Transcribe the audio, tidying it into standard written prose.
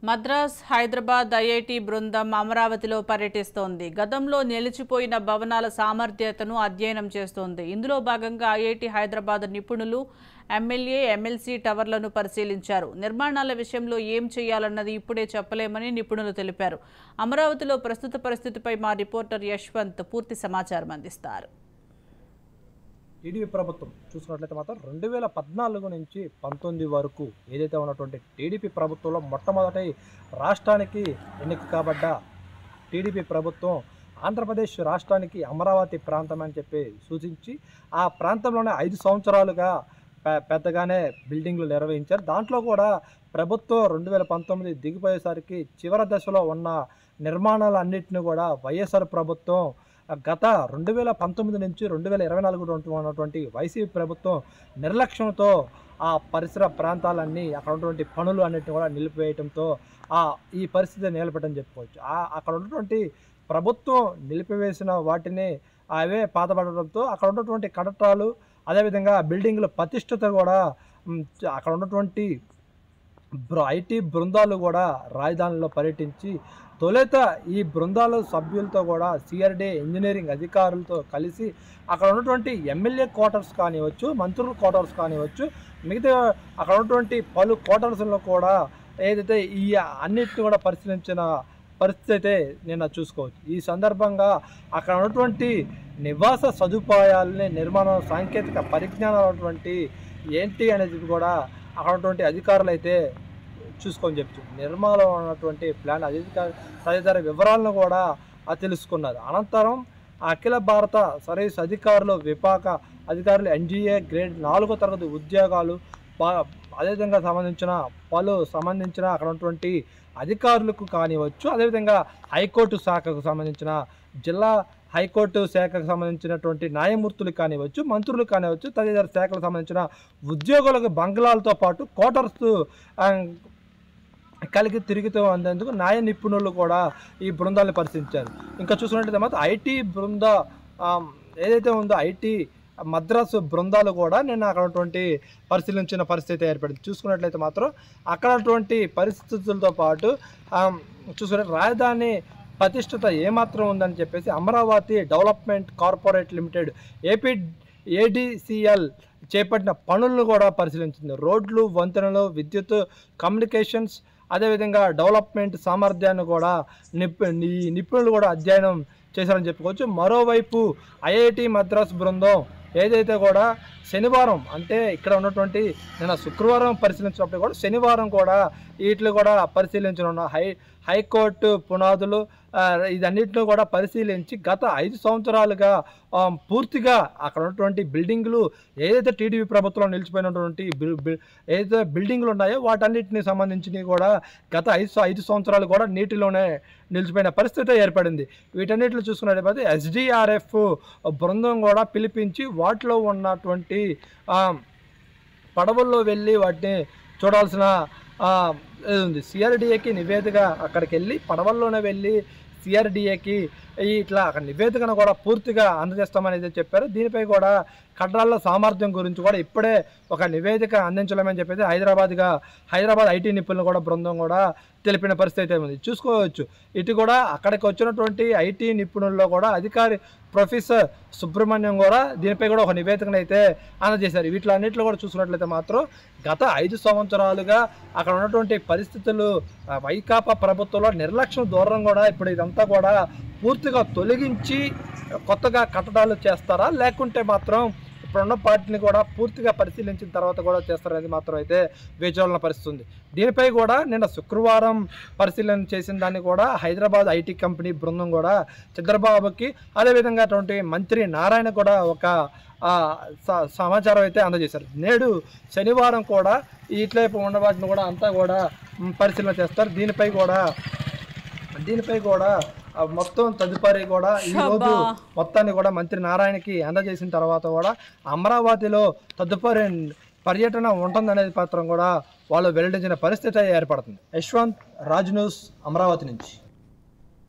Madras, Hyderabad IIT బృందం అమరావతిలో పర్యటిస్తోంది. గతంలో నిలిచిపోయిన భవనాల సామర్థ్యతను అధ్యయనం చేస్తోంది. ఇందులో భాగంగా ఐఐటి హైదరాబాద్ నిపుణులు ఎమ్మెల్యే, ఎమ్మెల్సీ టవర్లను పరిశీలించారు. నిర్మాణాల విషయంలో ఏం చేయాలన్నది ఇప్పుడే చెప్పలేమని నిపుణులు తెలిపారు. అమరావతిలో ప్రస్తుత పరిస్థితిపై మా రిపోర్టర్ యశ్వంత్ పూర్తి సమాచారం అందిస్తారు. టీడీపీ ప్రభుత్వం చూసుకున్నట్లయితే మాత్రం 2014 నుంచి 19 వరకు ఏదైతే ఉన్నటువంటి టీడీపీ ప్రభుత్వంలో మొట్టమొదటి రాష్ట్రానికి ఎన్నిక కాబడ్డ టీడీపీ ప్రభుత్వం ఆంధ్రప్రదేశ్ రాష్ట్రానికి అమరావతి ప్రాంతం అని చెప్పి సూచించి ఆ ప్రాంతంలోనే 5 సంవత్సరాలుగా పెద్దగానే బిల్డింగ్లు నిర్వహించారు. దాంట్లో కూడా ప్రభుత్వం 2019 దిగిపోయేసరికి చివరి దశలో ఉన్న నిర్మాణాలన్నింటినీ కూడా వైఎస్ఆర్ ప్రభుత్వం గత 2019 నుంచి 2024 ఉన్నటువంటి వైసీపీ ప్రభుత్వం నిర్లక్ష్యంతో ఆ పరిసర ప్రాంతాలన్నీ అక్కడ ఉన్నటువంటి పనులు అన్నింటినీ కూడా నిలిపివేయడంతో ఈ పరిస్థితి నిలబెట్టని చెప్పుకోవచ్చు. అక్కడ ఉన్నటువంటి ప్రభుత్వం నిలిపివేసిన వాటిని అవే పాతపడడంతో అక్కడ ఉన్నటువంటి కట్టడాలు అదేవిధంగా బిల్డింగ్ల ప్రతిష్టత కూడా అక్కడ ఉన్నటువంటి ఐటీ బృందాలు కూడా రాజధానిలో పర్యటించి తొలుత ఈ బృందాల సభ్యులతో కూడా సిఆర్డీ ఇంజనీరింగ్ అధికారులతో కలిసి అక్కడ ఉన్నటువంటి ఎమ్మెల్యే క్వార్టర్స్ కానివచ్చు, మంత్రుల క్వార్టర్స్ కానివచ్చు, మిగతా అక్కడ ఉన్నటువంటి పలు క్వార్టర్స్లో కూడా ఏదైతే ఈ అన్నిటిని కూడా పరిశీలించిన పరిస్థితి అయితే నిన్న చూసుకోవచ్చు. ఈ సందర్భంగా అక్కడ ఉన్నటువంటి నివాస సదుపాయాలని నిర్మాణ సాంకేతిక పరిజ్ఞానం ఏంటి అనేది కూడా అక్కడ ఉన్నటువంటి అధికారులు అయితే చూసుకొని చెప్తూ నిర్మాణంలో ఉన్నటువంటి ప్లాన్ తదితర వివరాలను కూడా తెలుసుకున్నారు. అనంతరం అఖిల భారత సర్వీస్ అధికారులు విభాగ అధికారులు ఎన్జీఏ గ్రేడ్ 4వ తరగతి ఉద్యోగాలు అదేవిధంగా సంబంధించిన అక్కడ ఉన్నటువంటి అధికారులకు కానివచ్చు, అదేవిధంగా హైకోర్టు శాఖకు సంబంధించిన జిల్లా హైకోర్టు శాఖకు సంబంధించినటువంటి న్యాయమూర్తులు కానివచ్చు, మంత్రులు కానివచ్చు, తదితర శాఖలకు సంబంధించిన ఉద్యోగులకు బంగ్లాలతో పాటు క్వార్టర్స్ కలిగి తిరుగుతూ అందేందుకు న్యాయ నిపుణులు కూడా ఈ బృందాలను పరిశీలించారు. ఇంకా చూసుకున్నట్లయితే మాత్రం ఐటీ ఏదైతే ఉందో ఐటీ మద్రాసు బృందాలు కూడా నిన్న అక్కడటువంటి పరిశీలించిన పరిస్థితి ఏర్పడింది. చూసుకున్నట్లయితే మాత్రం అక్కడటువంటి పరిస్థితులతో పాటు చూసుకుంటే రాజధాని ప్రతిష్టత ఏమాత్రం ఉందని చెప్పేసి Amaravati development corporate limited ADCL చేపట్టిన పనులను కూడా పరిశీలించింది. రోడ్లు, వంతెనలు, విద్యుత్, కమ్యూనికేషన్స్ అదేవిధంగా డెవలప్మెంట్ సామర్థ్యాన్ని కూడా నిపుణులు కూడా అధ్యయనం చేశారని చెప్పుకోవచ్చు. మరోవైపు ఐఐటి మద్రాస్ బృందం ఏదైతే కూడా శనివారం అంటే ఇక్కడ ఉన్నటువంటి నిన్న శుక్రవారం పరిశీలించినప్పుడు కూడా శనివారం కూడా వీటిని కూడా పరిశీలించనున్న హైకోర్టు పునాదులు ఇదన్నిటిని కూడా పరిశీలించి గత 5 సంవత్సరాలుగా పూర్తిగా అక్కడ ఉన్నటువంటి బిల్డింగ్లు ఏదైతే టీడీపీ ప్రభుత్వంలో నిలిచిపోయినటువంటి ఏదైతే బిల్డింగ్లు ఉన్నాయో వాటన్నిటిని సంబంధించి కూడా గత 5 సంవత్సరాలు కూడా నీటిలోనే నిలిచిపోయిన పరిస్థితి ఏర్పడింది. వీటన్నిటిని చూసుకున్నట్లయితే ఎస్డీఆర్ఎఫ్ బృందం కూడా పిలిపించి వాటిలో ఉన్నటువంటి పడవల్లో వెళ్ళి వాటిని చూడాల్సిన ఉంది. సిఆర్డీఏకి నివేదిక అక్కడికి వెళ్ళి పడవల్లోనే వెళ్ళి సిఆర్డీఏకి ఇట్లా అక్కడ నివేదికను కూడా పూర్తిగా అందజేస్తామని చెప్పారు. దీనిపై కూడా కట్టడాల సామర్థ్యం గురించి కూడా ఇప్పుడే ఒక నివేదిక అందించలేమని చెప్పేసి హైదరాబాద్ ఐటీ నిపుణులు కూడా బృందం కూడా తెలిపిన పరిస్థితి ఉంది. చూసుకోవచ్చు. ఇటు కూడా అక్కడికి వచ్చినటువంటి ఐటీ నిపుణుల్లో కూడా అధికారి ప్రొఫెసర్ సుబ్రహ్మణ్యం కూడా దీనిపై కూడా ఒక నివేదికను అయితే అందజేశారు. వీటిలన్నింటిలో కూడా చూసుకున్నట్లయితే మాత్రం గత 5 సంవత్సరాలుగా అక్కడ ఉన్నటువంటి పరిస్థితులు వైకాపా ప్రభుత్వంలో నిర్లక్ష్యం దూరం కూడా ఇప్పుడు ఇదంతా కూడా పూర్తిగా తొలగించి కొత్తగా కట్టడాలు చేస్తారా, లేకుంటే మాత్రం ఇప్పుడున్న పార్టీని కూడా పూర్తిగా పరిశీలించిన తర్వాత కూడా చేస్తారనేది మాత్రం అయితే వేచాలన్న పరిస్థితి ఉంది. దీనిపై కూడా నిన్న శుక్రవారం పరిశీలన చేసిన దాన్ని కూడా హైదరాబాద్ ఐటీ కంపెనీ బృందం కూడా చంద్రబాబుకి అదేవిధంగా అటువంటి మంత్రి నారాయణ కూడా ఒక సమాచారం అయితే అందజేశారు. నేడు శనివారం కూడా ఇట్లైపు ఉన్న వాటిని కూడా అంతా కూడా పరిశీలన చేస్తారు. దీనిపై కూడా మొత్తం తదుపరి కూడా ఈరోజు మొత్తాన్ని కూడా మంత్రి నారాయణకి అందజేసిన తర్వాత కూడా అమరావతిలో తదుపరి పర్యటన ఉంటుందనేది పత్రం కూడా వాళ్ళు వెల్లడించిన పరిస్థితి ఏర్పడుతుంది. యశ్వంత్, రాజ్ న్యూస్, అమరావతి నుంచి.